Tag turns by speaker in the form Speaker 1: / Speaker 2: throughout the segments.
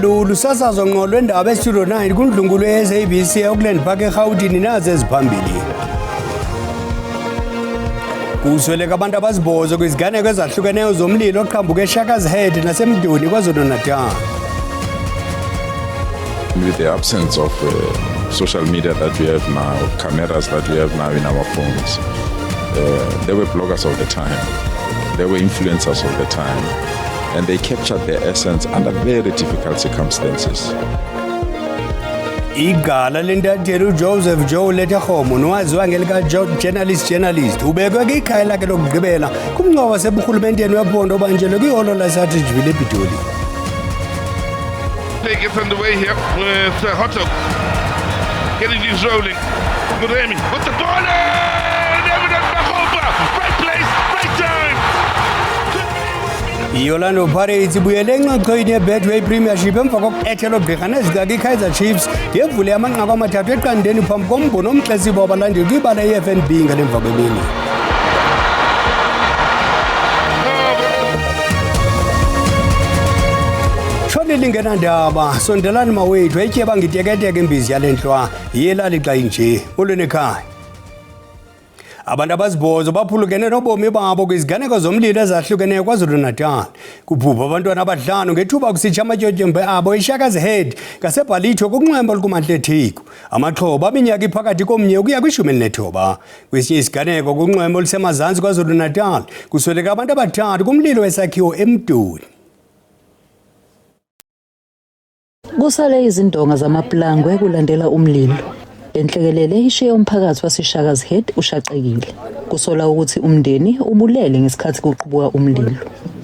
Speaker 1: Lulu sasazo ngqo lwendaba estudio 9 kundlungulo ye-SABC eAuckland Park eGauteng nazi eziphambili. Kusweleka abantu abazibhozo kwiziganeko ezahlukeneyo zomlilo oqhambuka eShaka's Head naseMduni KwaZulu-Natal.
Speaker 2: With the absence of social media that we have now, cameras that we have now in our phones, they were bloggers of the time, they were influencers of the time, and they captured their essence under very difficult circumstances.
Speaker 1: Igala lentatheli Joseph Joe Letaghomo nowaziwa ngelika journalist ubekwe kwikhaya lakhe lokugqibela kumngcwabo waseburhulumenteni wephondo obanjelwe kwiholo laseAtteridgeville ePitoli.
Speaker 3: Play gets underway here with Hotto getting things rolling. Muremi, what's the ball? Right place, right time.
Speaker 1: I-Orlando Pirates ibuyele engxoxweni ye-Betway Premiership emva kokuethela ogqirha nezikaki i-Kaizer Chiefs ngevule amanqaku amathathu eqandeni phambi kombono omxhesiba wabalandeli kwibala i-FNB ngalemva kwemini. Lingenandaba sondelani mawethu etyeba ngiteketeke imbizi yalenhlwa yelali xa inje ulweni ekhaya. Abantu abazibhozo baphulukene nobomi babo kwiziganeko zomlilo ezahlukeneyo KwaZulu-Natal. Kubhubha abantwana abahlanu ngethuba kusitsha amatyotyombe abo eShaka's Head ngaseBhalitho kunxwembo olukuMantleThiko. Amaxhoba aminyaka iphakathi komnye ukuya kwi-19. Kwesinye isiganeko kunxwembo olusemazantsi KwaZulu-Natal kusweleka abantu abathathu kumlilo wesakhiwo eMduni.
Speaker 4: Kusale izindonga zamaplangwe kulandela umlilo. Lenhlekelele ishiye umphakathi waseShaka's Head ushaqekile. Kusola ukuthi umndeni ubulele ngesikhathi kuqubuka umlilo.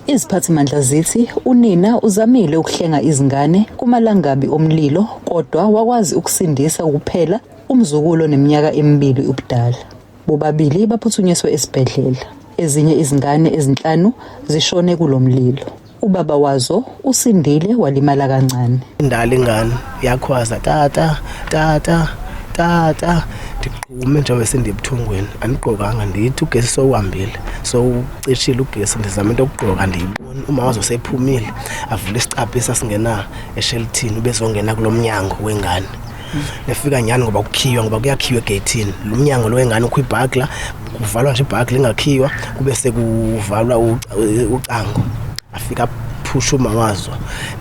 Speaker 4: Iziphathimandla zithi unina uzamile ukuhlenga izingane kumalangabi omlilo kodwa wakwazi ukusindisa kuphela umzukulo neminyaka emibili ubudala. Bobabili baphuthunyiswe esibhedlela. Ezinye izingane ezinhlanu zishone kulomlilo. Ubaba wazo usindile walimala kancane.
Speaker 5: Indala ingane yakhwaza tata ndiqume njengoba sendibuthungweni andiqokanga ndithi ugesi sowuhambile so ucishile ugesi ndizama into okugqoka ndiyibona uma wazo sephumile avule isicaphi sasingena eshelthini ubezongena kulomnyango wengane. Lefika nyani ngoba kukhiywa ngoba kuyakhiwa egate-ini lo mnyango lo wengane ukhwibhagla kuvalwa nje ibhagla ingakhiwa kube sekuvalwa ucango. Afika phusha umawazo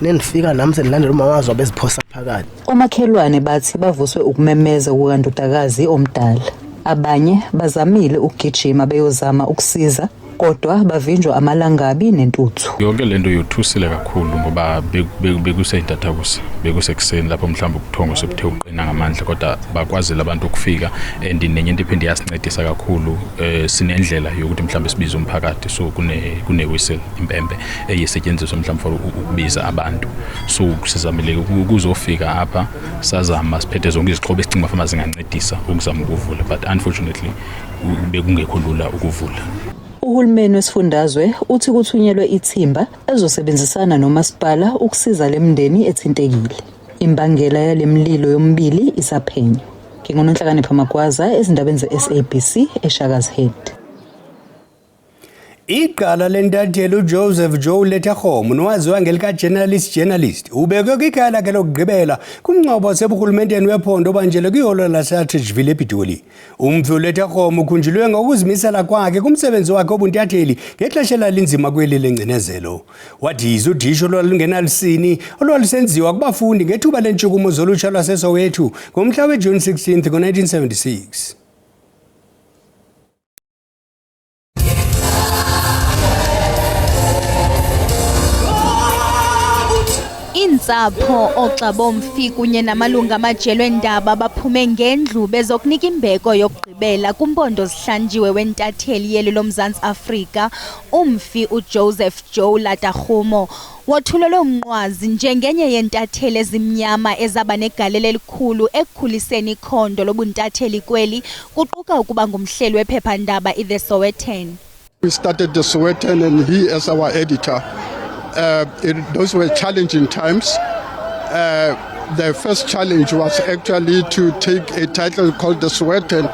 Speaker 5: nendifika nami sendilandela umawazo abeziphosa phakathi.
Speaker 4: Omakhelwane bathi bavuswe ukumemeza kukandodakazi omdala. Abanye bazamile ukugijima beyozama ukusiza kodwa bavinjwa amalangabi nentuthu.
Speaker 6: Yonke lento yothusile kakhulu ngoba bekuseyintathakusa bekusekuseni lapho mhlawumbe ukuthongo sebuthe uqina ngamandla kodwa bakwazile abantu ukufika and nenye into iphinde yasincedisa kakhulu sinendlela yokuthi mhlawumbe sibize umphakathi so kune whistle impembe eyisetshenziswa mhlawumbe for ukubiza abantu so sizamile ukuzofika apha sazama siphethe zonke izixhobo esicinga bafama zingancedisa ukuzama ukuvula but unfortunately bekungekho lula ukuvula.
Speaker 4: Uhulumeni wesifundazwe uthi kuthunyelwe ithimba ezosebenzisana nomasipala ukusiza lemndeni ethintekile. Imbangela yalemlilo yombili isaphenywa. Ngingononhlakanipho Magwaza ezindabeni ze-SABC eShaka's Head.
Speaker 1: Igala lentatheli Joseph Joe Letaghomo nowaziwa ngelika journalist ubekwe kwikhaya lakhe lokugqibela kumngcwabo waseburhulumenteni wephondo obanjelwe kwiholo laseAtteridgeville ePitoli. Umfi uLetaghomo ukhunjulwe ngokuzimisela kwakhe kumsebenzi wakhe obuntatheli ngexesha lalinzima kweli lengcinezelo. Wadisa udisho olwalungenalisini olwalusenziwa kubafundi ngethuba lentshukumo zolutsha lwaseSoweto ngomhla weJune 16 ngo-1976.
Speaker 7: Insapho oxabomfi kunye namalunga amajelo endaba baphume ngendlu bezokunika imbeko yokugqibela kumpondo zihlanjiwe wentatheli yeli loMzantsi Afrika umfi uJoseph Joe Letaghomo wothulelwe umnqwazi njengenye yentatheli ezimnyama ezaba negalelo elikhulu ekukhuliseni ikhondo lobuntatheli kweli kuquka ukuba ngumhleli wephephandaba iThe Sowetan.
Speaker 8: We started the Sowetan and he as our editor. Those were challenging times. The first challenge was actually to take a title called the Sowetan,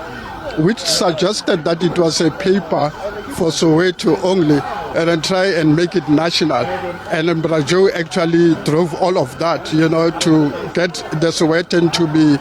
Speaker 8: which suggested that it was a paper for Soweto only. and then try and make it national. And then Brazil actually drove all of that, to get the Sowetan to be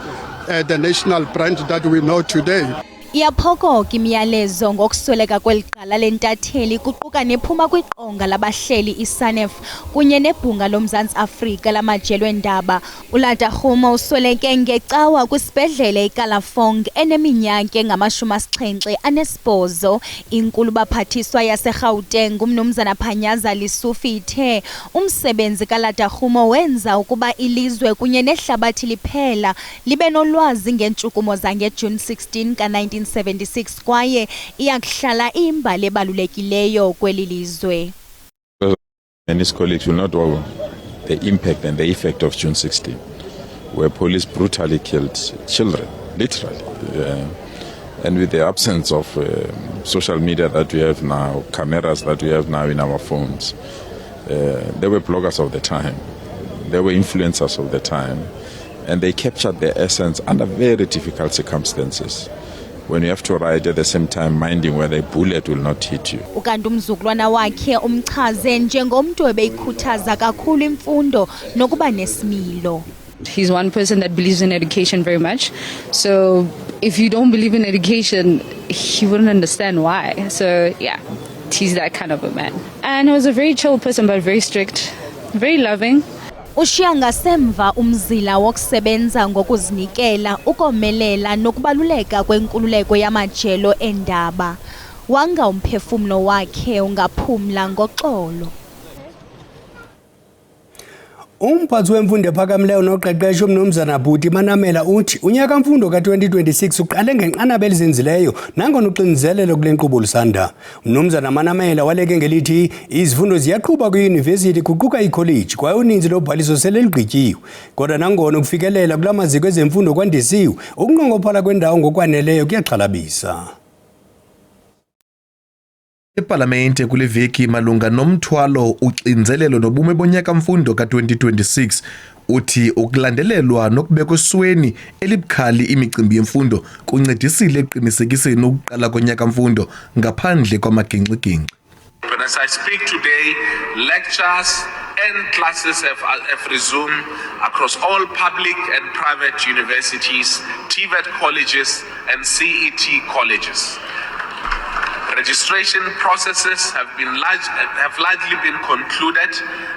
Speaker 8: the national brand that we know today.
Speaker 7: Iyaphokoka imiyalezo ngokusweleka kweliqala lentatheli kuquka nephuma kwiqonga labahleli iSANEF kunye nebhunga loMzantsi Afrika lamajelo endaba. uLatahumo usweleke ngecawa kwisibhedlele iKalafong eneminyaka engama-78. Inkulu baphathiswa yaseGauteng uMnumzana Phanyaza Lesufi ithe umsebenzi kaLatahumo wenza ukuba ilizwe kunye nehlabathi liphela libe nolwazi ngeentshukumo zangeJune 16 ka-1976 kwaye iyakuhlala imbali ebalulekileyo kweli lizwe.
Speaker 2: And his colleagues will not know the impact and the effect of June 16, where police brutally killed children, literally. And with the absence of social media that we have now, cameras that we have now in our phones, they were bloggers of the time, they were influencers of the time, and they captured their essence under very difficult circumstances. When you have to ride at the same time minding whether a bullet will not hit you.
Speaker 7: Ukanti umzukulwana wakhe umchaze njengomntu ebeyikhuthaza kakhulu imfundo nokuba nesimilo.
Speaker 9: He's one person that believes in education very much. So if you don't believe in education, he wouldn't understand why. So yeah, he's that kind of a man. And he was a very chill person, but very strict, very loving.
Speaker 7: Ushiya ngasemva umzila wokusebenza ngokuzinikela, ukomelela nokubaluleka kwenkululeko yamajelo endaba. Wanga umphefumlo wakhe ungaphumla ngoxolo.
Speaker 1: Umphathi wemfundo ephakamileyo noqeqesho uMnumzana Bhuti Manamela uthi unyaka mfundo ka-2026 uqale ngenqanaba elizinzileyo nangona uxinzelelo kule nkqubo lusanda. uMnumzana Manamela waleke ngelithi izifundo ziyaqhuba kwiyunivesithi kuquka ikholeji kwaye uninzi lobhaliso sele ligqityiwe. Kodwa nangona ukufikelela kula maziko ezemfundo kwandisiwe, ukunqongophala kwendawo ngokwaneleyo kuyaxhalabisa.
Speaker 10: Epalamente kule veki malunga nomthwalo uxinzelelo nobume bonyaka mfundo ka-2026 uthi ukulandelelwa nokubekwa esweni elibukhali imicimbi yemfundo kuncedisile eqinisekiseni ukuqala konyaka mfundo ngaphandle kwamagingxigingxi.
Speaker 11: As I speak today, lectures and classes have resumed across all public and private universities, TVET colleges and CET colleges. Registration processes have largely been concluded,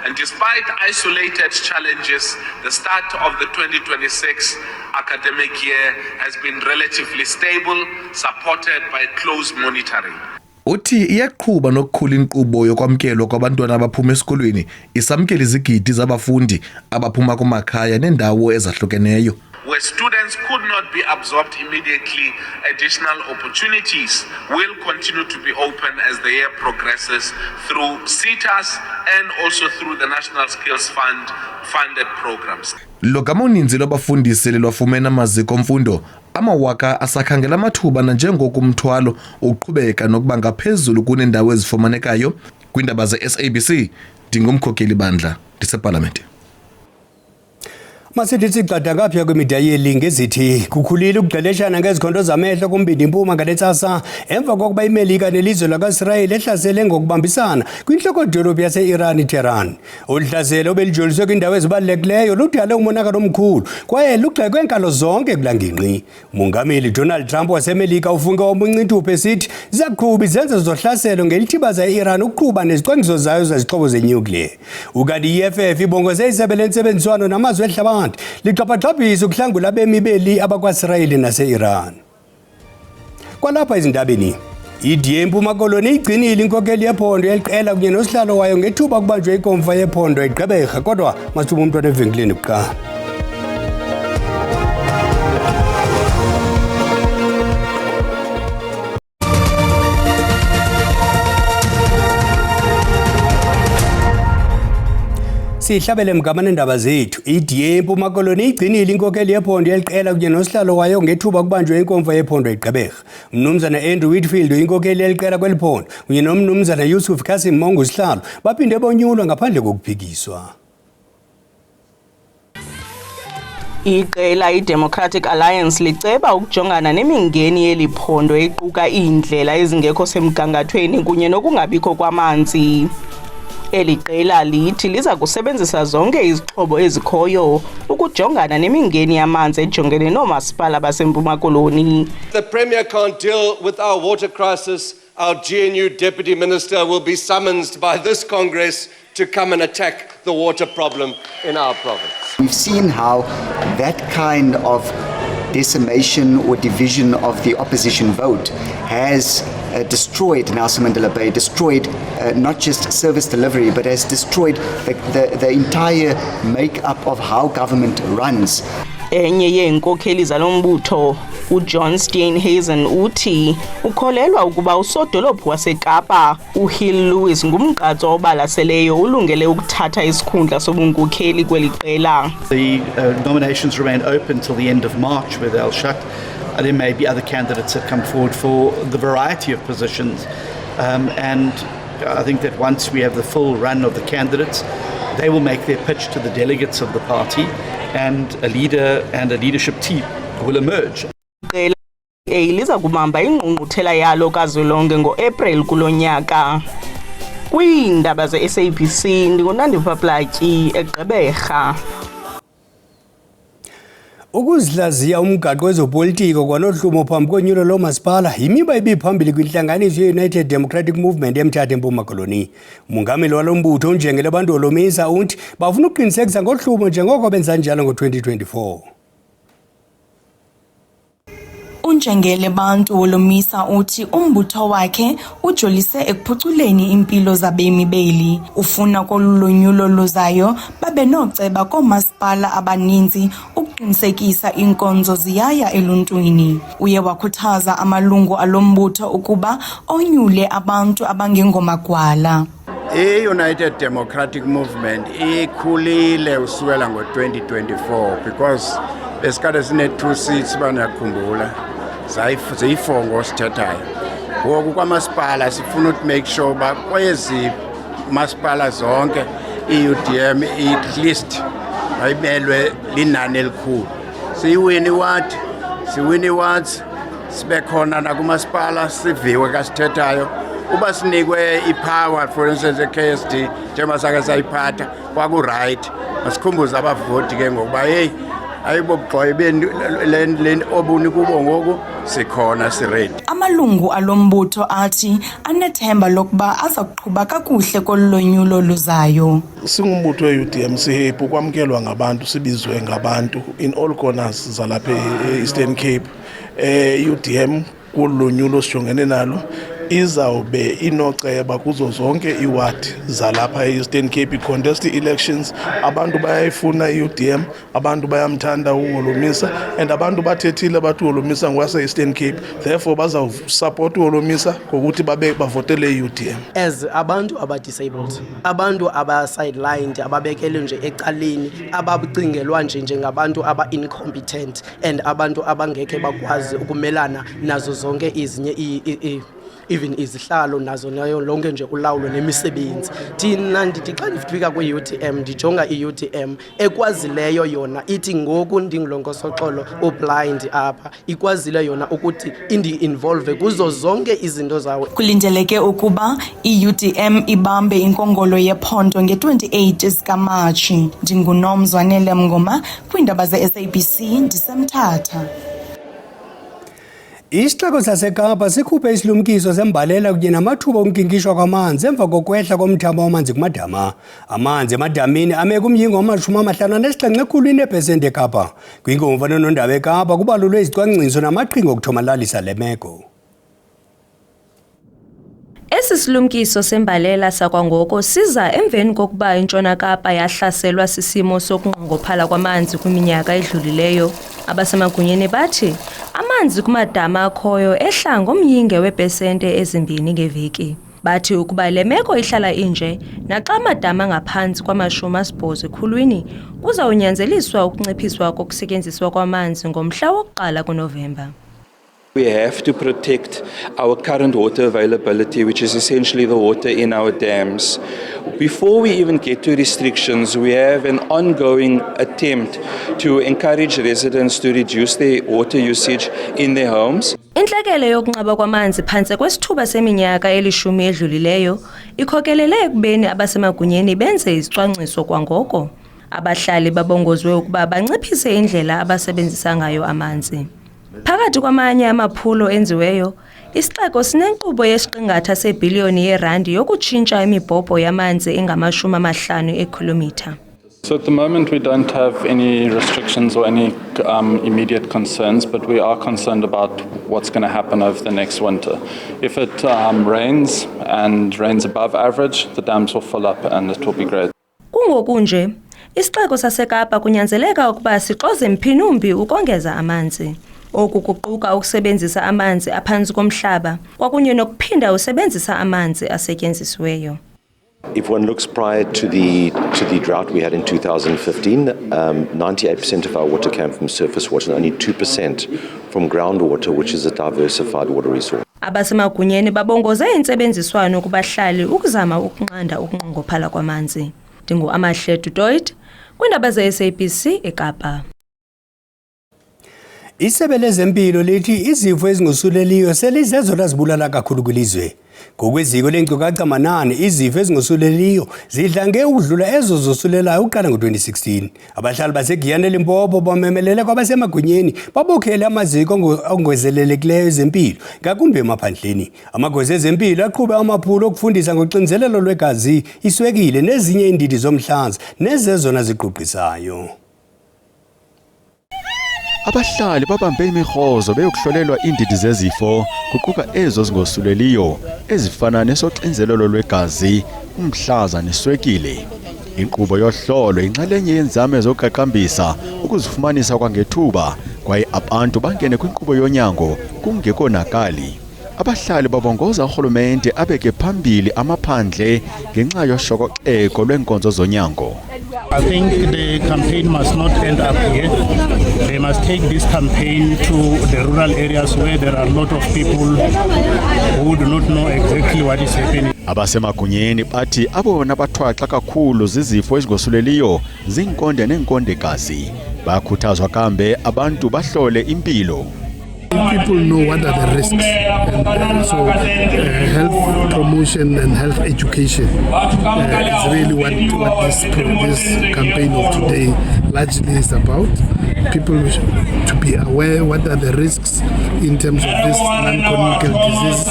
Speaker 11: and despite isolated challenges, the start of the 2026 academic year has been relatively stable, supported by close monitoring.
Speaker 10: Uthi iyaqhuba nokukhula inkqubo yokwamkelwa kwabantwana abaphuma esikolweni isamkela izigidi zabafundi abaphuma kumakhaya nendawo ezahlukeneyo.
Speaker 11: Where students could not be absorbed immediately, additional opportunities will continue to be open as the year progresses through CETAs and also through the National Skills Fund funded programs.
Speaker 10: Lokama uninzi lwabafundisi lwafumena amaziko omfundo amawaka asakhangela amathuba nanjengokumthwalo uqhubeka nokuba ngaphezulu kunendawo ezifumanekayo kwindaba ze-SABC. Ndingumkhokeli bandla ndiseParlamente.
Speaker 1: Masithi gxada ngapha kwemida yelingi ezithi kukhulile ukugqeleshana ngezikhondo zamehlo kumbindi impuma ngalentsasa emva kokuba iMelika nelizwe lakwa-Israyeli ehlasele ngokubambisana kwinhloko-dolophu yase-Iran iTehran. Uhlazelo obelijoliswe kwindawo ezibalulekileyo ludale umonakalo omkhulu kwaye lugxekwe nkalo zonke kulangingqi. Umongameli Donald Trump waseMelika ufunge umuncituphe esithi ziyaqhuba izenzo zohlaselo ngelithibaza e-Iran ukuqhuba nezicwangciso zayo zezixhobo zenyukliya. Ukanti i-EFF ibongoze isebe lentsebenziswano namazwe ehlabathi liqaphaxaphisa ukuhlangula abemibeli abakwa-Israyeli nase-Iran. Kwalapha ezindabeni, iDA eMpuma Koloni igcinile inkokeli yephondo yeliqela kunye nosihlalo wayo ngethuba kubanjwe ikomfa yephondo eGqeberha, kodwa masithuba umntwana evenkileni kuqala. Sihlabele mgamane ndaba zethu. iDA eMpuma Koloni igcinile inkokeli yephondo yeliqela kunye nosihlalo wayo ngethuba kubanjwe inkomfa yephondo eGqeberha. Mnumzana Andrew Whitfield inkokeli yeliqela kweliphondo kunye nomnumzana Yusuf Kasim Mongo usihlalo baphinde bonyulwa ngaphandle kokuphikiswa.
Speaker 12: Iqela iDemocratic Alliance liceba ukujongana nemingeni yeliphondo equka iindlela ezingekho semgangathweni kunye nokungabikho kwamanzi. Eli qela lithi liza kusebenzisa zonke izixhobo ezikhoyo ukujongana nemingeni yamanzi ejongene noomasipala baseMpuma Koloni.
Speaker 13: The Premier can't deal with our water crisis. Our GNU Deputy Minister will be summoned by this Congress to come and attack the water problem in our province.
Speaker 14: We've seen how that kind of decimation or division of the opposition vote has destroyed Nelson Mandela Bay, destroyed not just service delivery, but has destroyed the entire make-up of how government runs.
Speaker 12: Enye yeenkokheli zalombutho, uJohn Steenhuisen uthi ukholelwa ukuba usodolophu waseKapa uHill Lewis ngumgqatso obalaseleyo ulungele ukuthatha isikhundla sobunkokheli kweli qela.
Speaker 15: The nominations remain open till the end of March where they'll shut. There may be other candidates that come forward for the variety of positions. And I think that once we have the full run of the candidates, they will make their pitch to the delegates of the party and a leader and a leadership team will emerge.
Speaker 12: Liza kubamba ingqungquthela yalo kazwelonke ngo-April kulo nyaka. Kwiindaba ze-SABC ndingunandipha Platyi eGqeberha.
Speaker 1: Ukuzihlaziya umgaqo wezopolitiko kwanohlumo phambi konyulo lomasipala yimiba ibiphambili kwintlanganiso ye-United Democratic Movement eMthatha eMpuma Koloni. Umongameli walombutho uNjengele Bantu Holomisa uthi bafuna ukuqinisekisa ngohlumo njengoko benza njalo ngo-2024.
Speaker 16: uNjengele Bantu Holomisa uthi umbutho wakhe ujolise ekuphuculeni impilo zabemi beli. Ufuna kolulonyulo luzayo babe noceba koomasipala abaninzi ukuqinisekisa inkonzo ziyaya eluntwini. Uye wakhuthaza amalungu alombutho ukuba onyule abantu abangengomagwala.
Speaker 17: I-United Democratic Movement ikhulile usukela ngo-2024 because besikade sine-2 seats baniyakhumbula ziyi-4 sithethayo. Ngoku kwamasipala sifuna ukuthi make sure uba kwezi masipala zonke i-UDM at least mayibelwe linani elikhulu. Siwini iwards sibe khona nakumasipala siviwe kasithethayo. Uba sinikwe ipower for instance e-KSD njengoba sake sayiphatha kwaku-right masikhumbuze abavoti ke ngokuba hey ayibobugxoyibeni le obuni kubo ngoku sikhona siredi.
Speaker 16: Amalungu alombutho athi anethemba lokuba aza kuqhuba kakuhle kolonyulo luzayo.
Speaker 18: Singumbutho we-UDM sihappy ukwamkelwa ngabantu sibizwe ngabantu in all corners zalapha e-Eastern Cape. UDM kulonyulo sijongene nalo izawube inoceba kuzo zonke iwadi zalapha e-Eastern Cape. I-contest elections abantu bayayifuna i-UDM, abantu bayamthanda uHolomisa and abantu bathethile bathi uHolomisa ngwase-Eastern Cape, therefore bazawusupport uHolomisa ngokuthi bavotele i-UDM.
Speaker 5: As abantu aba-disabled, abantu aba-sidelined, ababekele nje ecaleni, abacingelwa njengabantu aba-incompetent and abantu abangekhe bakwazi ukumelana nazo zonke izinye even izihlalo nazo nayo lonke nje ulawulo nemisebenzi. Thina ndithi xa ndifika kwi-UDM ndijonga i-UDM ekwazileyo yona ithi ngoku ndingilongosoxolo ublind apha ikwazile yona ukuthi indi-involve kuzo zonke izinto zawo.
Speaker 16: Kulindeleke ukuba i-UDM ibambe inkongolo yephondo nge-28 zikaMatshi. NdinguNomzwanele Mngoma kwiindaba ze-SABC ndiseMthatha.
Speaker 1: Isixeko saseKapa sikhuphe isilumkiso sembalela kunye namathuba okunkinkishwa kwamanzi emva kokwehla komthamo wamanzi kumadama. Amanzi emadamini ame kumyingo wama-57% eKapa. Kwinkomfa nondaba eKapa kubalulwe izicwangciso namaqhinga okuthomalalisa le meko.
Speaker 19: Esi silumkiso sembalela sakwangoko siza emveni kokuba iNtshona Kapa yahlaselwa sisimo sokunqongophala kwamanzi kwiminyaka edlulileyo. Abasemagunyeni bathi amanzi kumadama akhoyo ehla ngomyinge wepesente ezimbini ngeveki. Bathi ukuba le meko ihlala inje naxa amadama ngaphantsi kwama-80 ekhulwini kuzawunyanzeliswa ukunciphiswa kokusetyenziswa kwamanzi ngomhla wokuqala kuNovemba.
Speaker 20: We have to protect our current water availability, which is essentially the water in our dams. Before we even get to restrictions, we have an ongoing attempt to encourage residents to reduce their water usage in their homes.
Speaker 19: Intlekele yokunqaba kwamanzi phantse kwesithuba seminyaka elishumi edlulileyo ikhokelele ekubeni abasemagunyeni benze izicwangciso kwangoko. Abahlali babongozwe ukuba banciphise indlela abasebenzisa ngayo amanzi. Phakathi kwamanye amaphulo enziweyo, isixeko sinenkqubo yesiqingatha sebhiliyoni yeerandi yokutshintsha imibhobho yamanzi engama-50 ekhilomitha.
Speaker 21: So at the moment we don't have any restrictions or any immediate concerns, but we are concerned about what's going to happen over the next winter. If it rains and rains above average, the dams will fill up and it will be great.
Speaker 19: Kungokunje, isixeko saseKapa kunyanzeleka ukuba sixoze mphinumbi ukongeza amanzi. Oku kuquka ukusebenzisa amanzi aphantsi komhlaba kwakunye nokuphinda usebenzisa amanzi asetyenzisiweyo.
Speaker 22: If one looks prior to the drought we had in 2015, 98% of our water came from surface water and only 2% from groundwater, which is a diversified water resource.
Speaker 19: Abasemagunyeni babongoze intsebenziswano kubahlali ukuzama ukunqanda ukunqongophala kwamanzi. Ndingu-Amahledu Doid, kwiindaba ze-SABC eKapa.
Speaker 1: Isebe lezempilo lithi izifo ezingosuleliyo selizezona zibulala kakhulu kwilizwe. Ngokweziko lenkcukacha manani, izifo ezingosuleliyo zidlange ukudlula ezo zosulelayo uqala ngo-2016. Abahlali baseGiyani eLimpopo bamemelele kwabasemagunyeni babokhele amaziko ongezelelekileyo ezempilo ngakumbi emaphandleni. Amagosa ezempilo aqhube amaphulo okufundisa ngoxinzelelo lwegazi, iswekile nezinye iindidi zomhlanzi nezezona ziquqisayo.
Speaker 23: Abahlali babambe imikhozo beyokuhlolelwa indidi zezifo kuquka ezo zingosuleliyo ezifana nesoxinzelelo lwegazi, umhlaza neswekile. Inkqubo yohlolo inxalenye yenzame zokuqaqambisa ukuzifumanisa kwangethuba kwaye abantu bangene kwinkqubo yonyango kungekonakali. Abahlali babongoza urhulumente abeke phambili amaphandle ngenxa yoshokoxeko lweenkonzo zonyango.
Speaker 24: I think the campaign must not end up here. They must take this campaign to the rural areas where there are a lot of people who do not know exactly what is happening.
Speaker 23: Abasemagunyeni bathi abona bathwaxa kakhulu zizifo ezingosuleliyo zinkonde nenkondekazi. Bakhuthazwa kambe abantu bahlole impilo.
Speaker 25: People know what are the risks, and so health promotion and health education is really what this campaign of today largely is about. People to be aware what are the risks in terms of this non-communicable disease.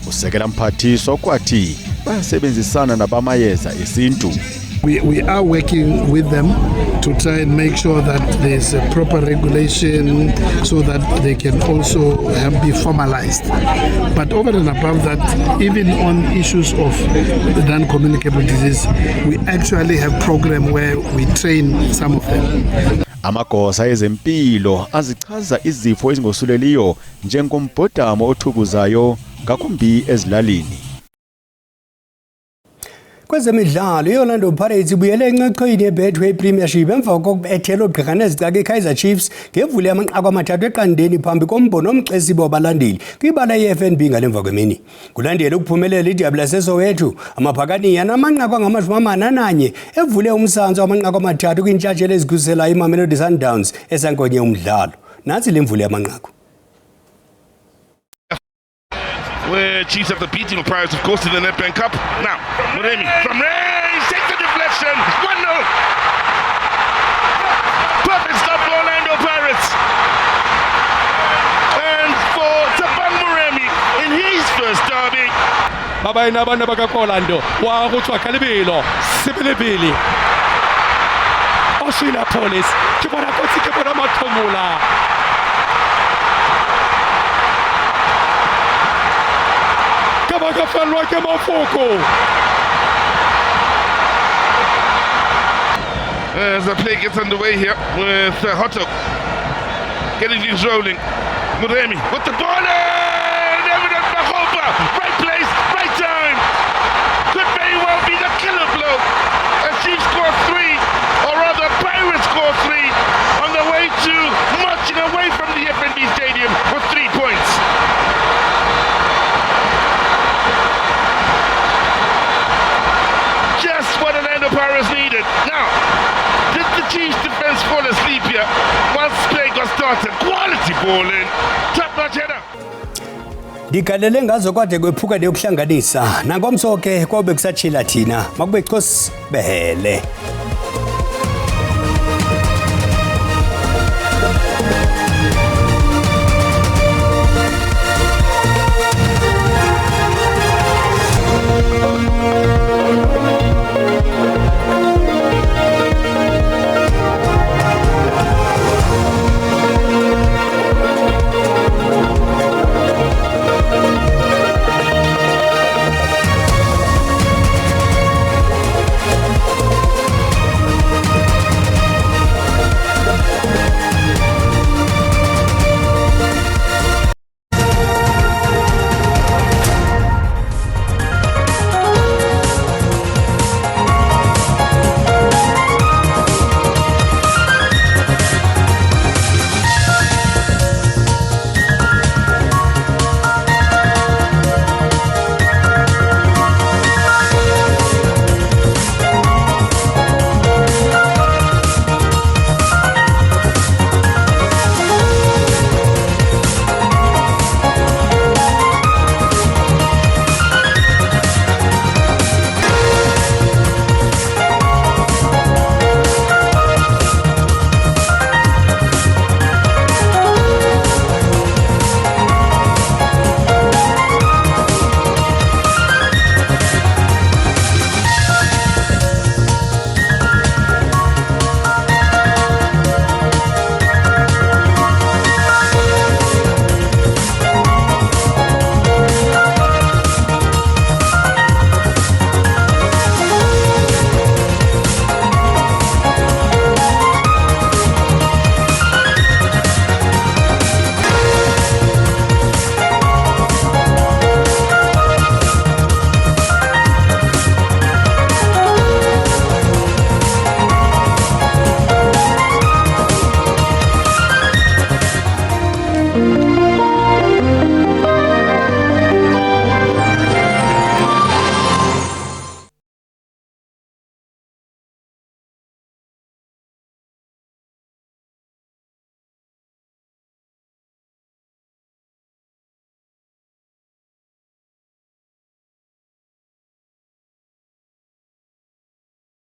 Speaker 23: Usekela mphathiso kwathi bayasebenzisana nabamayeza esintu.
Speaker 25: We are working with them to try and make sure that there's a proper regulation so that they can also be formalized. But over and above that, even on issues of the non-communicable disease, we actually have a program where we train some of them.
Speaker 23: Amagosa ezempilo azichaza izifo ezingosuleliyo njengombhodamo othukuzayo ngakumbi ezilalini.
Speaker 1: Kwezemidlalo, iOrlando Pirates ibuyele encochoyini yeBetway Premiership emva kokubethela ogqirha nezicaka iKaizer Chiefs ngevuli yamanqaku amathathu eqandeni phambi kombono omxesibe wabalandeli kwibala yeFNB ngalemva kwemini. Kulandela ukuphumelela iDerby laseSoweto, amaphakaniya namanqaku angama-41 evule umsantsa wamanqaku amathathu kwintshatshelo ezikhuselayo iMamelodi Sundowns esankonye umdlalo. Nansi le mvuli yamanqaku.
Speaker 3: Where Chiefs have the beating of Pirates, of course, in the Nedbank Cup. Now, Muremi from range takes the deflection. 1-0. Perfect stop for Orlando Pirates. And for Tabang Muremi in his first derby.
Speaker 26: Baba ina bana baka Orlando. Wa go tswa kalebelo. Sepelebele. Oshila Police. Ke bona kotsi ke bona mathomola.
Speaker 3: As the play gets underway here with Hotto getting things rolling. Muremi with the ball in! Evident Mahopa! Right place, right time! Could very well be the killer blow as Chiefs score 3, or rather Pirates score 3 on the way to marching away from the FNB Stadium with 3 points. Quality ball in. Top notch header.
Speaker 1: Dikalele ngazo kwade kwephuka lokuhlanganisa. Nangomso ke kwabe kusachila thina. Makube Khosi Behele.